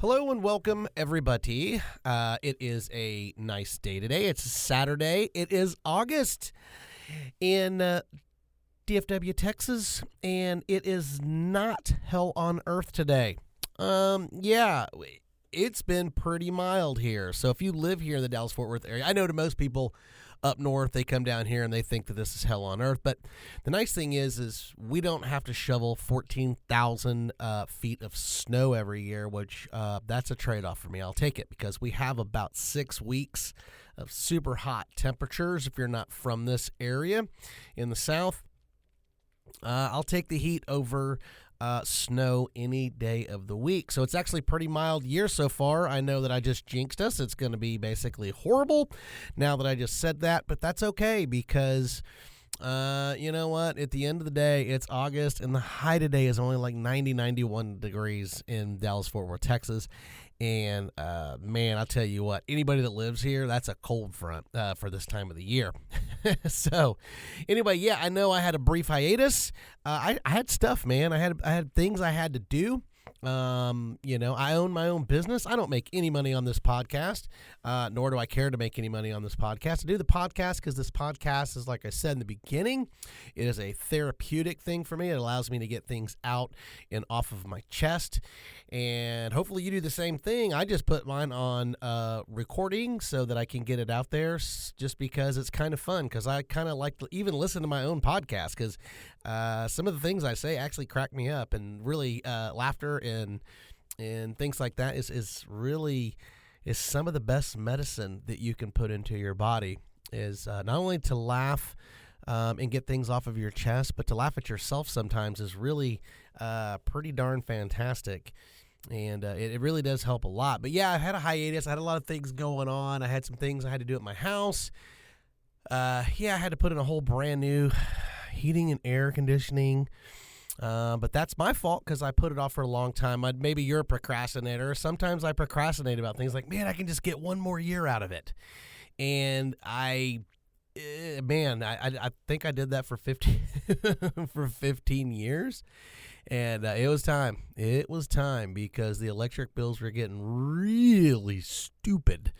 Hello and welcome, everybody. It is a nice day today. It's Saturday. It is August in DFW, Texas, and it is not hell on earth today. It's been pretty mild here. So if you live here in the Dallas-Fort Worth area, I know to most people up north, they come down here and they think that this is hell on earth. But the nice thing is we don't have to shovel 14,000 feet of snow every year, which that's a trade-off for me. I'll take it because we have about 6 weeks of super hot temperatures if you're not from this area in the south. I'll take the heat over snow any day of the week. So it's actually pretty mild year so far. I know that I just jinxed us. It's going to be basically horrible now that I just said that, but that's okay because you know what? At the end of the day, it's August and the high today is only like 91 degrees in Dallas-Fort Worth, Texas. And man, I'll tell you what, anybody that lives here, that's a cold front for this time of the year. So anyway, yeah, I know I had a brief hiatus. I had stuff, man. I had things I had to do. I own my own business. I don't make any money on this podcast, nor do I care to make any money on this podcast. I do the podcast because this podcast is, like I said in the beginning, it is a therapeutic thing for me. It allows me to get things out and off of my chest, and hopefully you do the same thing. I just put mine on recording so that I can get it out there just because it's kind of fun, because I kind of like to even listen to my own podcast because some of the things I say actually crack me up, and really laughter and things like that is really some of the best medicine that you can put into your body, is not only to laugh and get things off of your chest, but to laugh at yourself sometimes is really pretty darn fantastic. And it really does help a lot. But yeah, I had a hiatus. I had a lot of things going on. I had some things I had to do at my house. I had to put in a whole brand new heating and air conditioning. But that's my fault because I put it off for a long time. Maybe you're a procrastinator. Sometimes I procrastinate about things like, man, I can just get one more year out of it. And I think I did that for 15 years. And it was time. It was time because the electric bills were getting really stupid.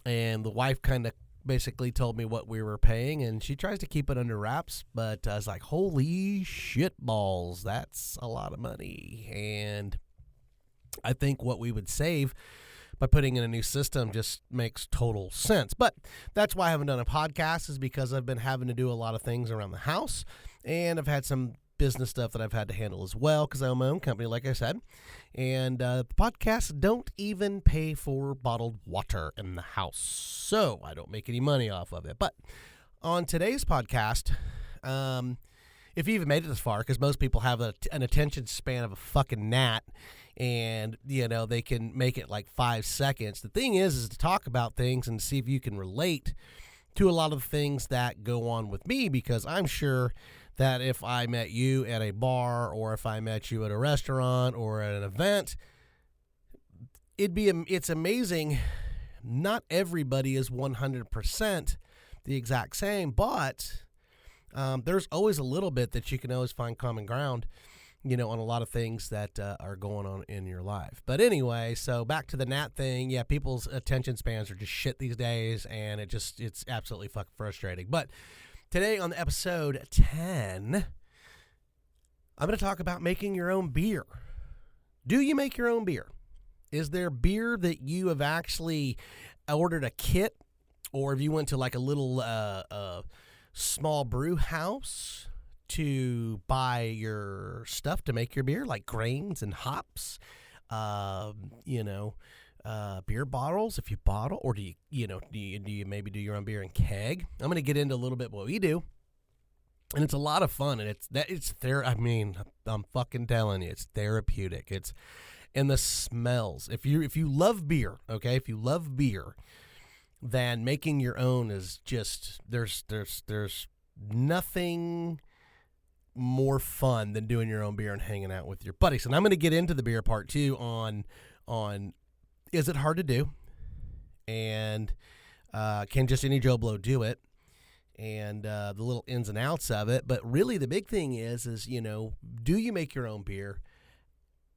And the wife kind of basically told me what we were paying, and she tries to keep it under wraps, but I was like, holy shit balls, that's a lot of money. And I think what we would save by putting in a new system just makes total sense. But that's why I haven't done a podcast, is because I've been having to do a lot of things around the house, and I've had some business stuff that I've had to handle as well because I own my own company, like I said. And the podcasts don't even pay for bottled water in the house, so I don't make any money off of it. But on today's podcast, if you even made it this far, because most people have an attention span of a fucking gnat, and they can make it like 5 seconds. The thing is to talk about things and see if you can relate to a lot of the things that go on with me, because I'm sure that if I met you at a bar, or if I met you at a restaurant or at an event, it's amazing. Not everybody is 100% the exact same, but there's always a little bit that you can always find common ground, on a lot of things that are going on in your life. But anyway, so back to the gnat thing. Yeah, people's attention spans are just shit these days, and it's absolutely fucking frustrating. But today on episode 10, I'm going to talk about making your own beer. Do you make your own beer? Is there beer that you have actually ordered a kit, or if you went to like a little small brew house to buy your stuff to make your beer, like grains and hops, beer bottles if you bottle, or do you maybe do your own beer in keg? I'm going to get into a little bit what we do, and it's a lot of fun, and I'm fucking telling you, it's therapeutic. And the smells. If you love beer, okay, then making your own is just there's nothing more fun than doing your own beer and hanging out with your buddies. And I'm going to get into the beer part too on is it hard to do, and can just any Joe Blow do it, and the little ins and outs of it. But really the big thing is do you make your own beer?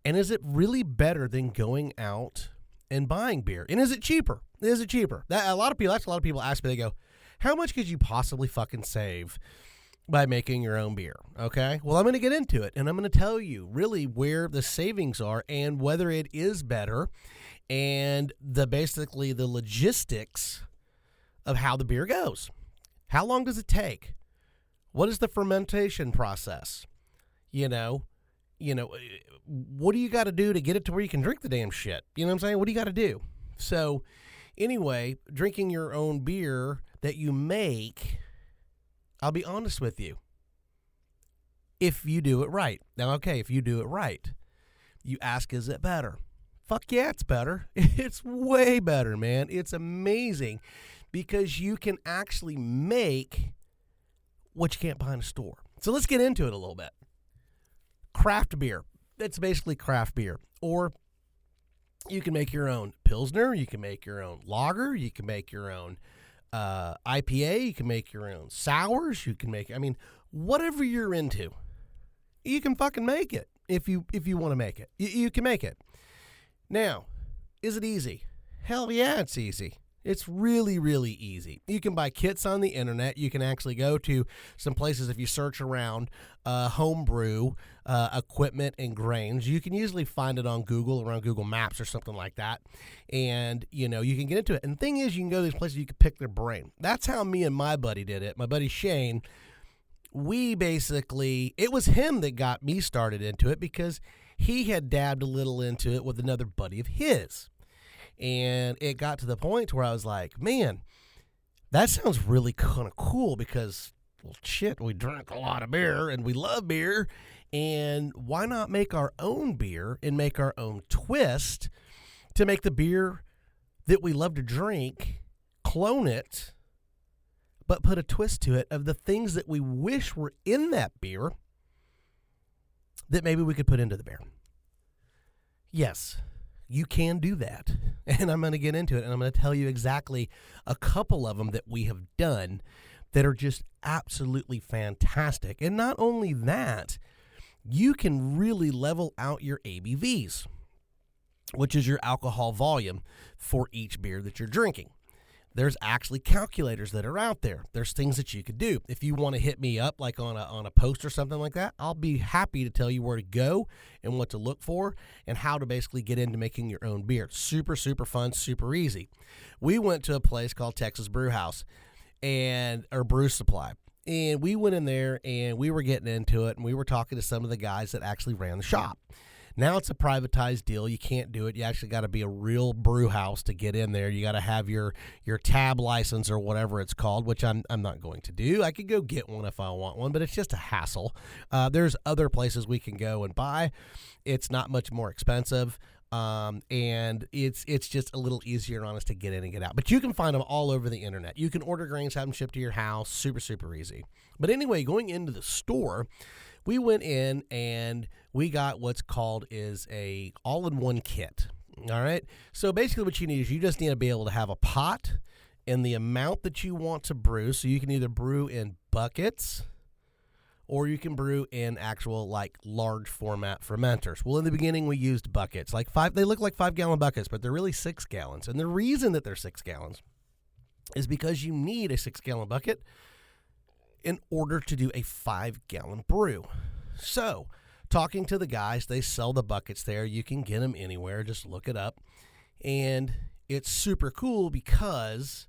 And is it really better than going out and buying beer? And is it cheaper? Is it cheaper? That's a lot of people ask me, they go, how much could you possibly fucking save by making your own beer? Okay. Well, I'm going to get into it, and I'm going to tell you really where the savings are and whether it is better, and basically the logistics of how the beer goes. How long does it take? What is the fermentation process? What do you got to do to get it to where you can drink the damn shit? You know what I'm saying? What do you got to do? So anyway, drinking your own beer that you make, I'll be honest with you, if you do it right. Now, okay, if you do it right, you ask, is it better? Fuck yeah, it's better. It's way better, man. It's amazing because you can actually make what you can't buy in a store. So let's get into it a little bit. Craft beer. That's basically craft beer. Or you can make your own Pilsner. You can make your own lager. You can make your own IPA. You can make your own sours. You can make, whatever you're into, you can fucking make it if you want to make it. You can make it. Now, is it easy? Hell yeah, it's easy. It's really, really easy. You can buy kits on the internet. You can actually go to some places if you search around homebrew equipment and grains. You can usually find it on Google, around Google Maps or something like that. And, you can get into it. And the thing is, you can go to these places, you can pick their brain. That's how me and my buddy did it. My buddy Shane, it was him that got me started into it because he had dabbed a little into it with another buddy of his. And it got to the point where I was like, man, that sounds really kind of cool because, well, shit, we drink a lot of beer and we love beer. And why not make our own beer and make our own twist to make the beer that we love to drink, clone it, but put a twist to it of the things that we wish were in that beer that maybe we could put into the beer. Yes, you can do that. And I'm going to get into it, and I'm going to tell you exactly a couple of them that we have done that are just absolutely fantastic. And not only that, you can really level out your ABVs, which is your alcohol volume for each beer that you're drinking. There's actually calculators that are out there. There's things that you could do. If you want to hit me up like on a post or something like that, I'll be happy to tell you where to go and what to look for and how to basically get into making your own beer. Super, super fun, super easy. We went to a place called Texas Brew House or Brew Supply. And we went in there and we were getting into it and we were talking to some of the guys that actually ran the shop. Now it's a privatized deal. You can't do it. You actually got to be a real brew house to get in there. You got to have your tab license or whatever it's called, which I'm not going to do. I could go get one if I want one, but it's just a hassle. There's other places we can go and buy. It's not much more expensive. And it's just a little easier on us to get in and get out. But you can find them all over the internet. You can order grains, have them shipped to your house. Super, super easy. But anyway, going into the store, we went in and we got what's called is a all-in-one kit. All right. So basically what you need is you just need to be able to have a pot in the amount that you want to brew. So you can either brew in buckets or you can brew in actual like large format fermenters. Well, in the beginning we used buckets, they look like 5-gallon buckets, but they're really 6 gallons. And the reason that they're 6 gallons is because you need a 6-gallon bucket in order to do a 5-gallon brew. So, talking to the guys, they sell the buckets there. You can get them anywhere. Just look it up. And it's super cool because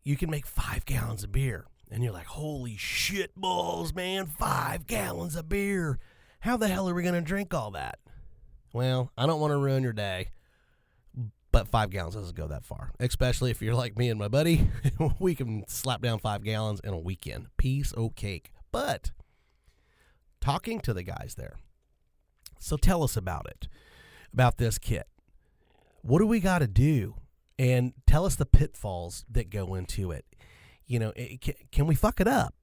you can make 5 gallons of beer. And you're like, holy shit balls, man, 5 gallons of beer. How the hell are we going to drink all that? Well, I don't want to ruin your day, but 5 gallons doesn't go that far, especially if you're like me and my buddy. We can slap down 5 gallons in a weekend. Piece of cake. But talking to the guys there, so tell us about this kit. What do we got to do? And tell us the pitfalls that go into it. Can we fuck it up?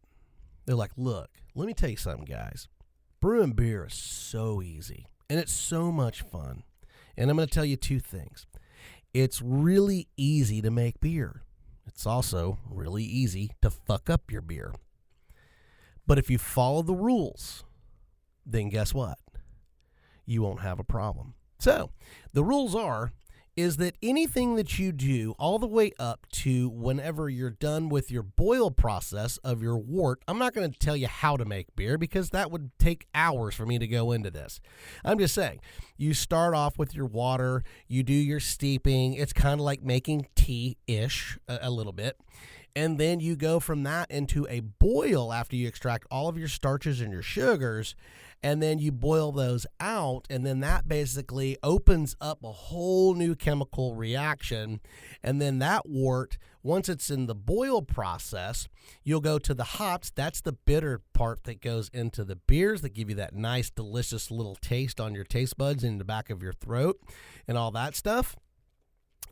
They're like, look, let me tell you something, guys. Brewing beer is so easy, and it's so much fun. And I'm going to tell you 2 things. It's really easy to make beer. It's also really easy to fuck up your beer. But if you follow the rules, then guess what? you won't have a problem. So the rules is that anything that you do all the way up to whenever you're done with your boil process of your wort, I'm not going to tell you how to make beer because that would take hours for me to go into this. I'm just saying, you start off with your water, you do your steeping. It's kind of like making tea-ish a little bit. And then you go from that into a boil after you extract all of your starches and your sugars, and then you boil those out, and then that basically opens up a whole new chemical reaction. And then that wort, once it's in the boil process, you'll go to the hops. That's the bitter part that goes into the beers that give you that nice, delicious little taste on your taste buds in the back of your throat and all that stuff.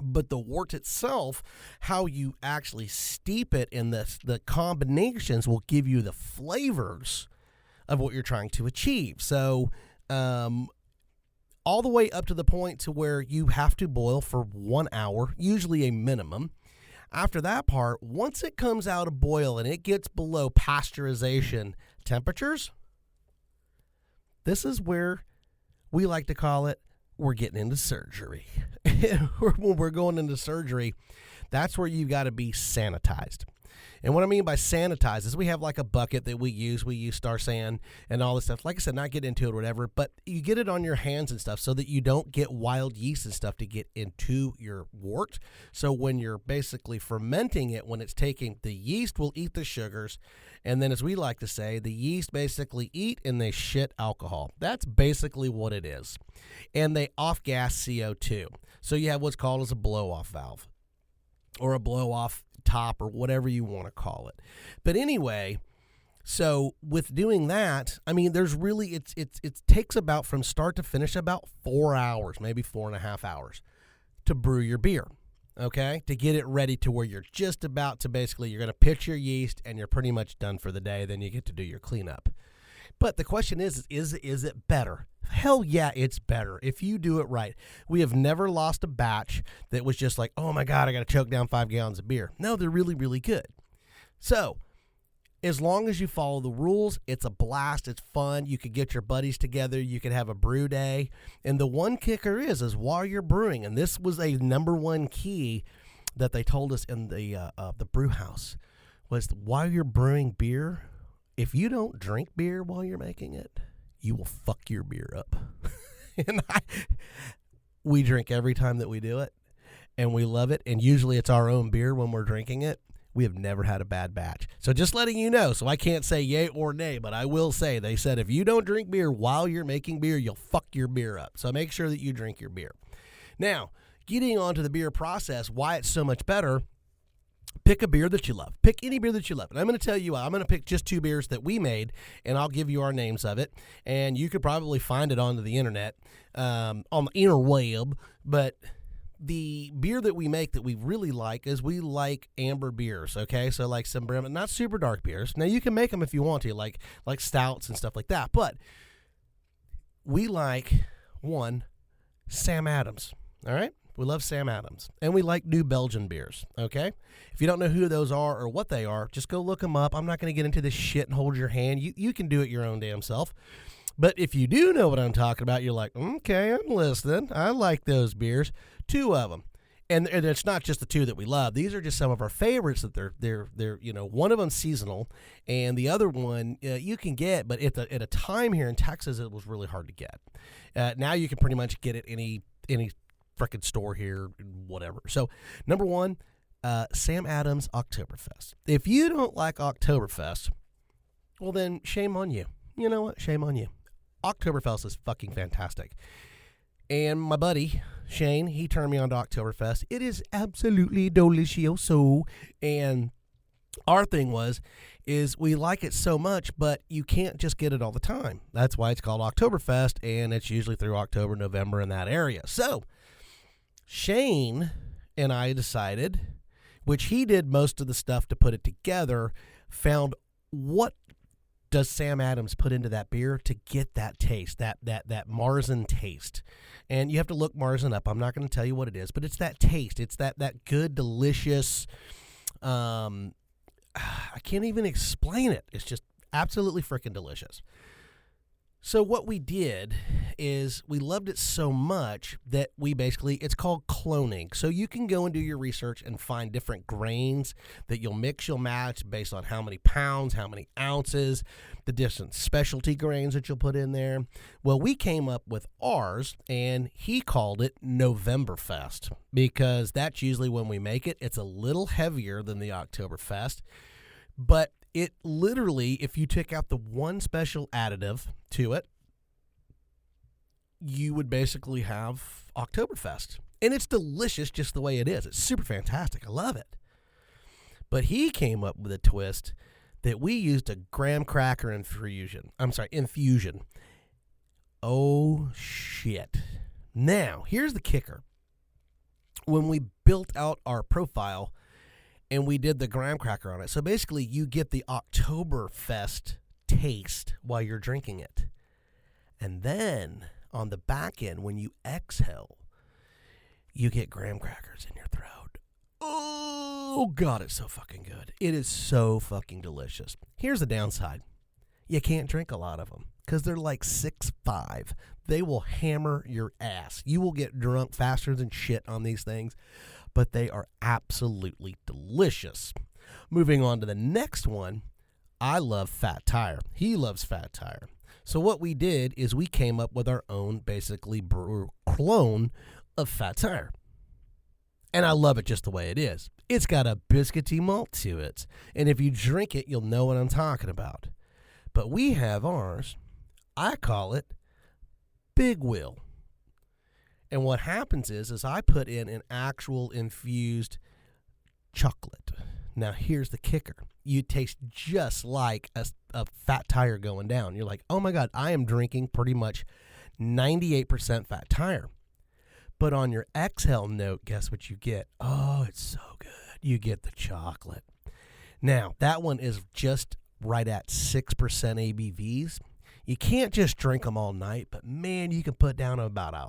But the wort itself, how you actually steep it and the combinations will give you the flavors of what you're trying to achieve. So all the way up to the point to where you have to boil for 1 hour, usually a minimum. After that part, once it comes out of boil and it gets below pasteurization temperatures, this is where we like to call it, we're getting into surgery. When we're going into surgery, that's where you've got to be sanitized. And what I mean by sanitize is we have like a bucket that we use Star San and all this stuff. Like I said, not get into it or whatever, but you get it on your hands and stuff so that you don't get wild yeast and stuff to get into your wort. So when you're basically fermenting it, when it's taking, the yeast will eat the sugars. And then as we like to say, the yeast basically eat and they shit alcohol. That's basically what it is. And they off-gas CO2. So you have what's called as a blow-off valve or a blow-off top or whatever you want to call it. But anyway, so with doing that, I mean, there's really, it takes about from start to finish about 4 hours, maybe 4.5 hours to brew your beer. Okay, to get it ready to where you're just about to basically, you're going to pitch your yeast and you're pretty much done for the day. Then you get to do your cleanup. But the question is it better? Hell yeah, it's better if you do it right. We have never lost a batch that was just like, oh my God, I got to choke down 5 gallons of beer. No, they're really, really good. So as long as you follow the rules, it's a blast. It's fun. You could get your buddies together. You could have a brew day. And the one kicker is while you're brewing, and this was a number one key that they told us in the brew house, was while you're brewing beer, if you don't drink beer while you're making it, you will fuck your beer up. And we drink every time that we do it, and we love it. And usually it's our own beer when we're drinking it. We have never had a bad batch. So just letting you know, so I can't say yay or nay, but I will say, they said if you don't drink beer while you're making beer, you'll fuck your beer up. So make sure that you drink your beer. Now, getting on to the beer process, why it's so much better, pick a beer that you love. Pick any beer that you love. And I'm going to tell you, I'm going to pick just 2 beers that we made, and I'll give you our names of it. And you could probably find it onto the internet, on the interweb, but the beer that we make that we really like is we like amber beers, okay? So like some, not super dark beers. Now you can make them if you want to, like stouts and stuff like that. But we like, one, Sam Adams, all right? We love Sam Adams. And we like New Belgian beers, okay? If you don't know who those are or what they are, just go look them up. I'm not going to get into this shit and hold your hand. You can do it your own damn self. But if you do know what I'm talking about, you're like, okay, I'm listening. I like those beers. 2 of them. And it's not just the 2 that we love. These are just some of our favorites that they're one of them seasonal, and the other one you can get, but at a time here in Texas, it was really hard to get. Now you can pretty much get it any frickin' store here, whatever. So number 1, Sam Adams Oktoberfest. If you don't like Oktoberfest, well then shame on you. You know what? Shame on you. Oktoberfest is fucking fantastic. And my buddy, Shane, he turned me on to Oktoberfest. It is absolutely delicioso. And our thing is we like it so much, but you can't just get it all the time. That's why it's called Oktoberfest, and it's usually through October, November in that area. So Shane and I decided, which he did most of the stuff to put it together, found what does Sam Adams put into that beer to get that taste, that Marzen taste. And you have to look Marzen up. I'm not going to tell you what it is, but it's that taste. It's that good, delicious, I can't even explain it. It's just absolutely freaking delicious. So what we did is we loved it so much that it's called cloning. So you can go and do your research and find different grains that you'll mix, you'll match based on how many pounds, how many ounces, the different specialty grains that you'll put in there. Well, we came up with ours, and he called it Novemberfest because that's usually when we make it. It's a little heavier than the Oktoberfest, but it literally, if you took out the one special additive to it, you would basically have Oktoberfest. And it's delicious just the way it is. It's super fantastic. I love it. But he came up with a twist that we used a graham cracker infusion. Oh, shit. Now, here's the kicker. When we built out our profile, and we did the graham cracker on it. So basically, you get the Oktoberfest taste while you're drinking it. And then, on the back end, when you exhale, you get graham crackers in your throat. Oh, God, it's so fucking good. It is so fucking delicious. Here's the downside. You can't drink a lot of them because they're like 6.5. They will hammer your ass. You will get drunk faster than shit on these things, but they are absolutely delicious. Moving on to the next one, I love Fat Tire. He loves Fat Tire. So what we did is we came up with our own, basically, brewer clone of Fat Tire. And I love it just the way it is. It's got a biscuity malt to it. And if you drink it, you'll know what I'm talking about. But we have ours, I call it Big Wheel. And what happens is I put in an actual infused chocolate. Now, here's the kicker. You taste just like a Fat Tire going down. You're like, oh, my God, I am drinking pretty much 98% Fat Tire. But on your exhale note, guess what you get? Oh, it's so good. You get the chocolate. Now, that one is just right at 6% ABVs. You can't just drink them all night, but, man, you can put down about a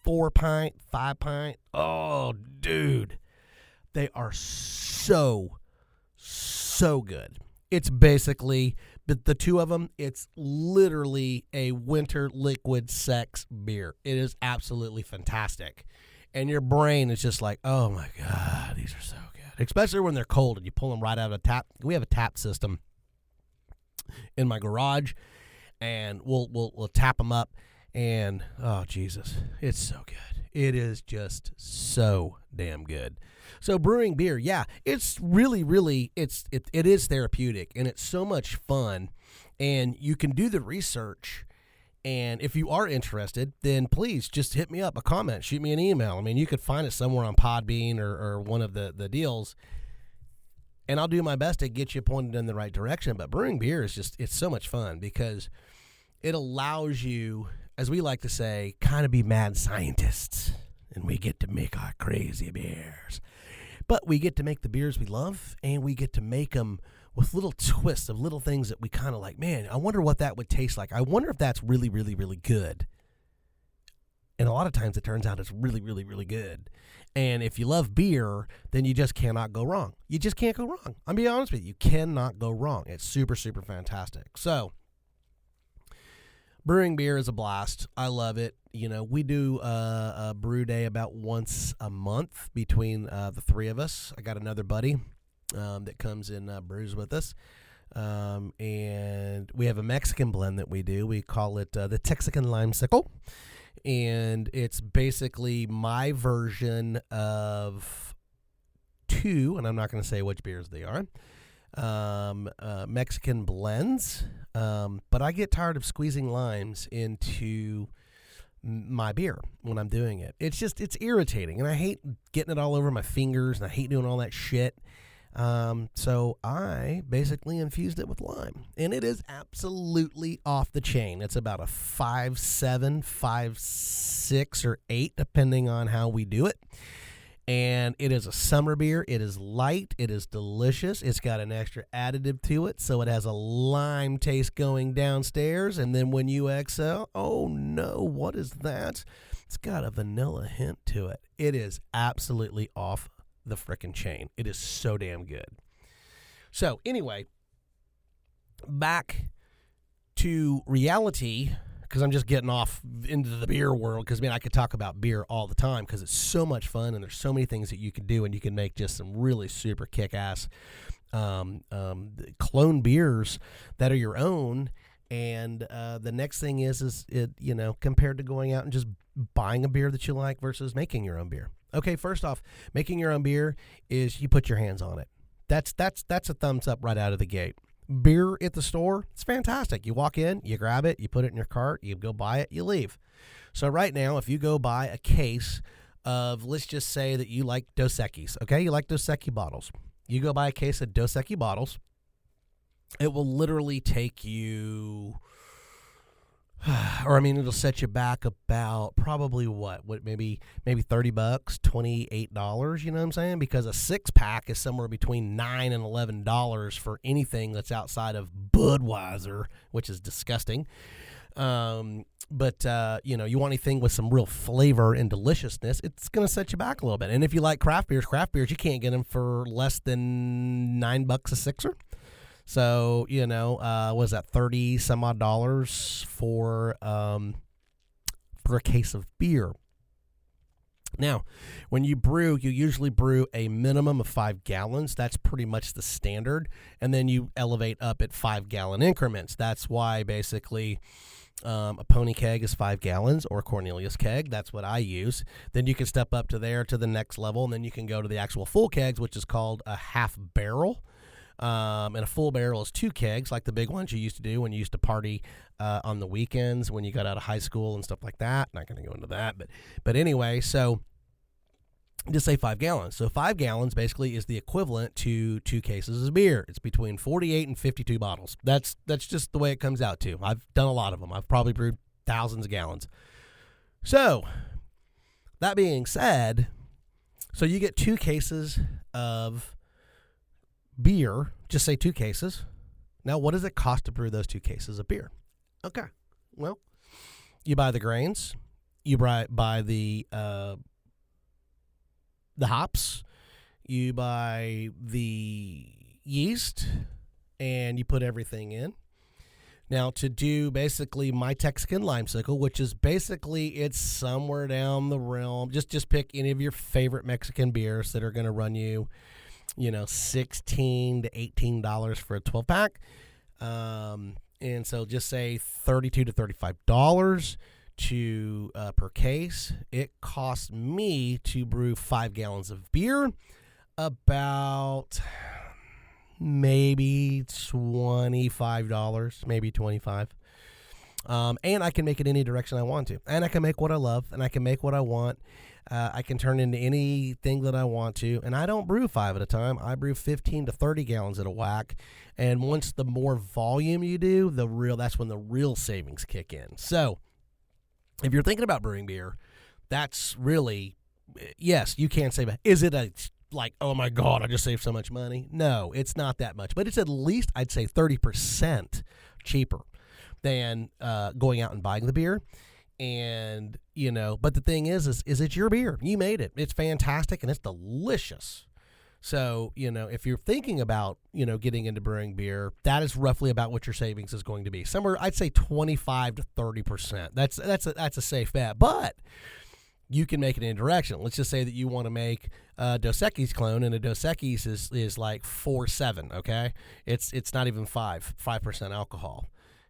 4-pint, 5-pint. Oh, dude. They are so good. It's basically, the two of them, it's literally a winter liquid sex beer. It is absolutely fantastic. And your brain is just like, oh, my God, these are so good. Especially when they're cold and you pull them right out of a tap. We have a tap system in my garage, and we'll tap them up. And, oh, Jesus, it's so good. It is just so damn good. So brewing beer, yeah, it's really, it is therapeutic, and it's so much fun. And you can do the research, and if you are interested, then please just hit me up, a comment, shoot me an email. I mean, you could find it somewhere on Podbean or one of the deals, and I'll do my best to get you pointed in the right direction. But brewing beer is it's so much fun because it allows you, as we like to say, kind of be mad scientists, and we get to make our crazy beers. But we get to make the beers we love, and we get to make them with little twists of little things that we kind of like, man, I wonder what that would taste like. I wonder if that's really, really, really good. And a lot of times it turns out it's really, really, really good. And if you love beer, then you just cannot go wrong. You just can't go wrong. I'm being honest with you. You cannot go wrong. It's super, super fantastic. So brewing beer is a blast. I love it. You know, we do a brew day about once a month between the three of us. I got another buddy that comes in brews with us. And we have a Mexican blend that we do. We call it the Texican Limesicle. And it's basically my version of two, and I'm not going to say which beers they are, Mexican blends. But I get tired of squeezing limes into my beer when I'm doing it. It's irritating, and I hate getting it all over my fingers, and I hate doing all that shit. So I basically infused it with lime, and it is absolutely off the chain. It's about a 5.7, 5.6, or 8, depending on how we do it. And it is a summer beer. It is light. It is delicious. It's got an extra additive to it, so it has a lime taste going downstairs. And then when you exhale, oh no, what is that? It's got a vanilla hint to it. It is absolutely off the frickin' chain. It is so damn good. So anyway, back to reality because I'm just getting off into the beer world, because, man, I could talk about beer all the time because it's so much fun and there's so many things that you can do, and you can make just some really super kick-ass clone beers that are your own. And the next thing is it, compared to going out and just buying a beer that you like versus making your own beer. Okay, first off, making your own beer is you put your hands on it. That's a thumbs up right out of the gate. Beer at the store, it's fantastic. You walk in, you grab it, you put it in your cart, you go buy it, you leave. So right now, if you go buy a case of, let's just say that you like Dos Equis, okay? You like Dos Equis bottles. You go buy a case of Dos Equis bottles. It will literally take you, it'll set you back about probably maybe $30, $28, you know what I'm saying? Because a 6-pack is somewhere between $9 and $11 for anything that's outside of Budweiser, which is disgusting. But you want anything with some real flavor and deliciousness, it's going to set you back a little bit. And if you like craft beers, you can't get them for less than $9 a sixer. So, was that $30 some odd for a case of beer? Now, when you brew, you usually brew a minimum of 5 gallons. That's pretty much the standard. And then you elevate up at 5-gallon increments. That's why basically a pony keg is 5 gallons, or a Cornelius keg. That's what I use. Then you can step up to the next level, and then you can go to the actual full kegs, which is called a half barrel. And a full barrel is 2 kegs, like the big ones you used to do when you used to party on the weekends when you got out of high school and stuff like that. Not going to go into that, but anyway, so just say 5 gallons. So 5 gallons basically is the equivalent to 2 cases of beer. It's between 48 and 52 bottles. That's just the way it comes out to. I've done a lot of them. I've probably brewed thousands of gallons. So that being said, so you get 2 cases of beer, just say 2 cases. Now, what does it cost to brew those 2 cases of beer? Okay, well, you buy the grains, you buy the hops, you buy the yeast, and you put everything in. Now, to do basically my Texican limesicle, which is basically, it's somewhere down the realm. Just pick any of your favorite Mexican beers that are going to run you, $16 to $18 for a 12-pack. And so just say $32 to $35 per case. It costs me to brew 5 gallons of beer about maybe $25, maybe $25. And I can make it any direction I want to. And I can make what I love, and I can make what I want. I can turn into anything that I want to. And I don't brew 5 at a time. I brew 15 to 30 gallons at a whack. And once the more volume you do, that's when the real savings kick in. So if you're thinking about brewing beer, that's really, yes, you can save it. Is it oh my God, I just saved so much money? No, it's not that much. But it's at least, I'd say, 30% cheaper than going out and buying the beer. And, but the thing is it's your beer. You made it. It's fantastic and it's delicious. So, if you're thinking about, getting into brewing beer, that is roughly about what your savings is going to be. Somewhere, I'd say 25 to 30%. That's a safe bet. But you can make it in direction. Let's just say that you want to make a Dos Equis clone, and a Dos Equis is like 4.7, okay? It's not even 5% alcohol.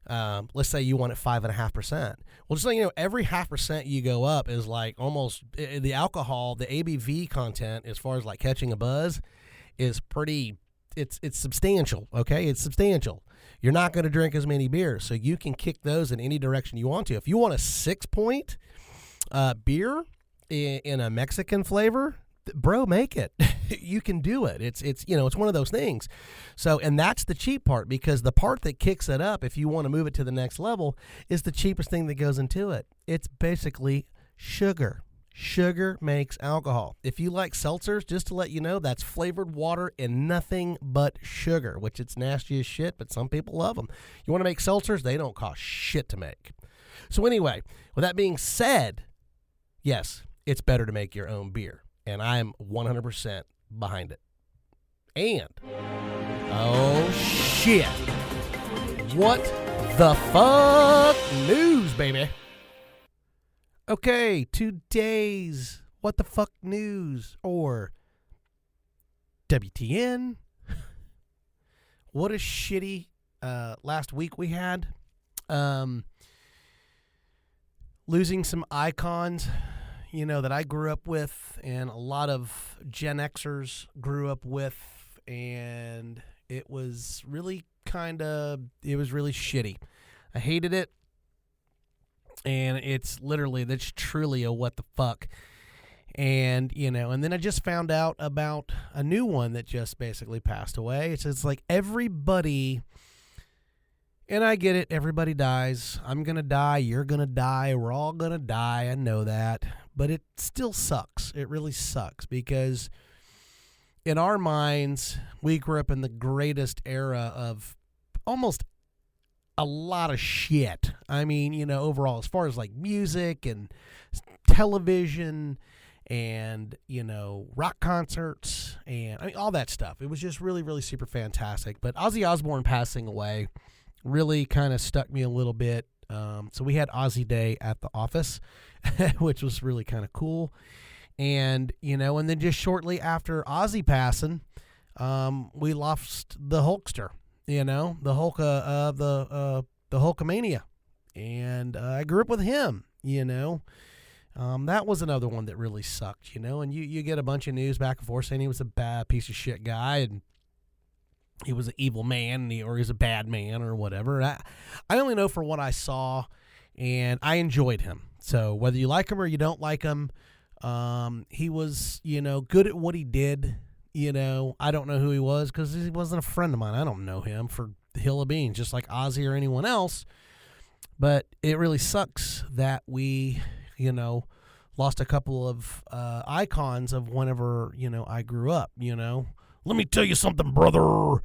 Let's say you want it 5.5%. Well, just so you know, every 0.5% you go up is like almost the alcohol, the ABV content, as far as like catching a buzz, is pretty. It's substantial. Okay, it's substantial. You're not going to drink as many beers, so you can kick those in any direction you want to. If you want a 6-point beer in a Mexican flavor, bro, make it. You can do it. It's one of those things. So, and that's the cheap part, because the part that kicks it up, if you want to move it to the next level, is the cheapest thing that goes into it. It's basically sugar. Sugar makes alcohol. If you like seltzers, just to let you know, that's flavored water and nothing but sugar, which it's nasty as shit, but some people love them. You want to make seltzers? They don't cost shit to make. So anyway, with that being said, yes, it's better to make your own beer. And I'm 100% behind it. And, oh shit, what the fuck news, baby. Okay, today's what the fuck news, or WTN. What a shitty last week we had. Losing some icons, that I grew up with and a lot of Gen Xers grew up with, and it was really really shitty. I hated it, and that's truly a what the fuck. And, and then I just found out about a new one that just basically passed away. It's like everybody, and I get it, everybody dies. I'm going to die, you're going to die, we're all going to die, I know that. But it still sucks. It really sucks because in our minds, we grew up in the greatest era of almost a lot of shit. I mean, overall, as far as like music and television and, rock concerts and all that stuff. It was just really, really super fantastic. But Ozzy Osbourne passing away really kind of stuck me a little bit. So we had Ozzy Day at the office, which was really kind of cool. And, and then just shortly after Ozzy passing, we lost the Hulkster, the Hulk, the Hulkamania. And I grew up with him, that was another one that really sucked, and you get a bunch of news back and forth saying he was a bad piece of shit guy and he was an evil man or he was a bad man or whatever. I only know for what I saw, and I enjoyed him. So whether you like him or you don't like him, he was, good at what he did. I don't know who he was because he wasn't a friend of mine. I don't know him for the hill of beans, just like Ozzy or anyone else. But it really sucks that we, lost a couple of icons of whenever, I grew up, Let me tell you something, brother.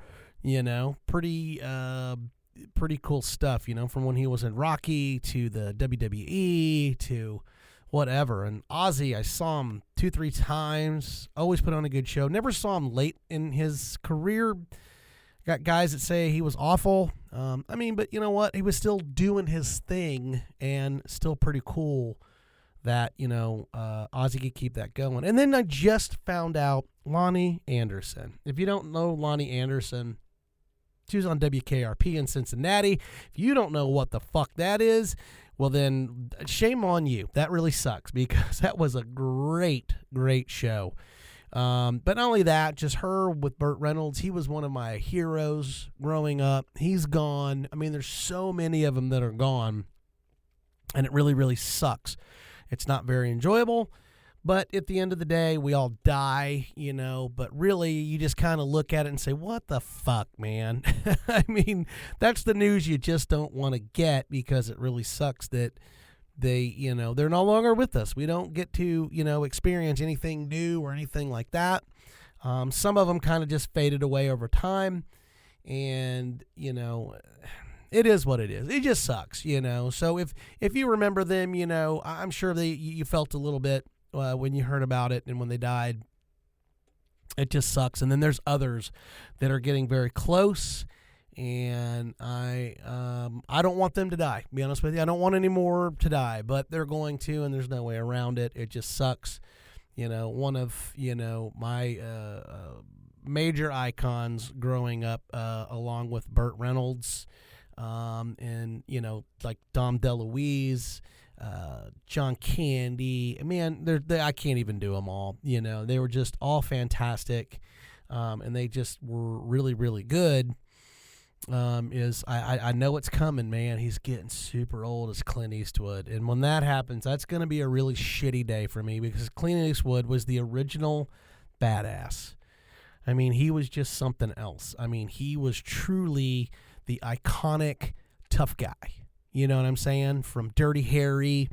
Pretty cool stuff, from when he was in Rocky to the WWE to whatever. And Ozzy, I saw him 2-3 times, always put on a good show. Never saw him late in his career. Got guys that say he was awful. But you know what? He was still doing his thing and still pretty cool that, Ozzy could keep that going. And then I just found out Lonnie Anderson. If you don't know Lonnie Anderson, she was on WKRP in Cincinnati. If you don't know what the fuck that is, well then shame on you. That really sucks because that was a great, great show. But not only that, just her with Burt Reynolds. He was one of my heroes growing up. He's gone. There's so many of them that are gone, and it really, really sucks. It's not very enjoyable, but at the end of the day, we all die, but really you just kind of look at it and say, what the fuck, man? That's the news you just don't want to get because it really sucks that they, they're no longer with us. We don't get to, experience anything new or anything like that. Some of them kind of just faded away over time, and, it is what it is. It just sucks, So if you remember them, I'm sure you felt a little bit when you heard about it and when they died. It just sucks. And then there's others that are getting very close, and I don't want them to die. To be honest with you, I don't want any more to die, but they're going to, and there's no way around it. It just sucks. One of my major icons growing up, along with Burt Reynolds. And, like Dom DeLuise, John Candy. Man, I can't even do them all. They were just all fantastic, and they just were really, really good. I know it's coming, man. He's getting super old as Clint Eastwood, and when that happens, that's going to be a really shitty day for me because Clint Eastwood was the original badass. He was just something else. He was truly the iconic tough guy. You know what I'm saying? From Dirty Harry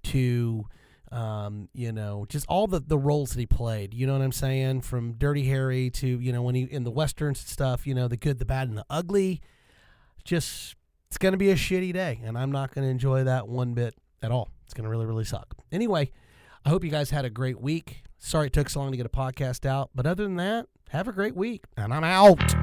to, just all the roles that he played. You know what I'm saying? From Dirty Harry to, when he in the westerns and stuff, the good, the bad, and the ugly. Just, it's going to be a shitty day, and I'm not going to enjoy that one bit at all. It's going to really, really suck. Anyway, I hope you guys had a great week. Sorry it took so long to get a podcast out, but other than that, have a great week, and I'm out.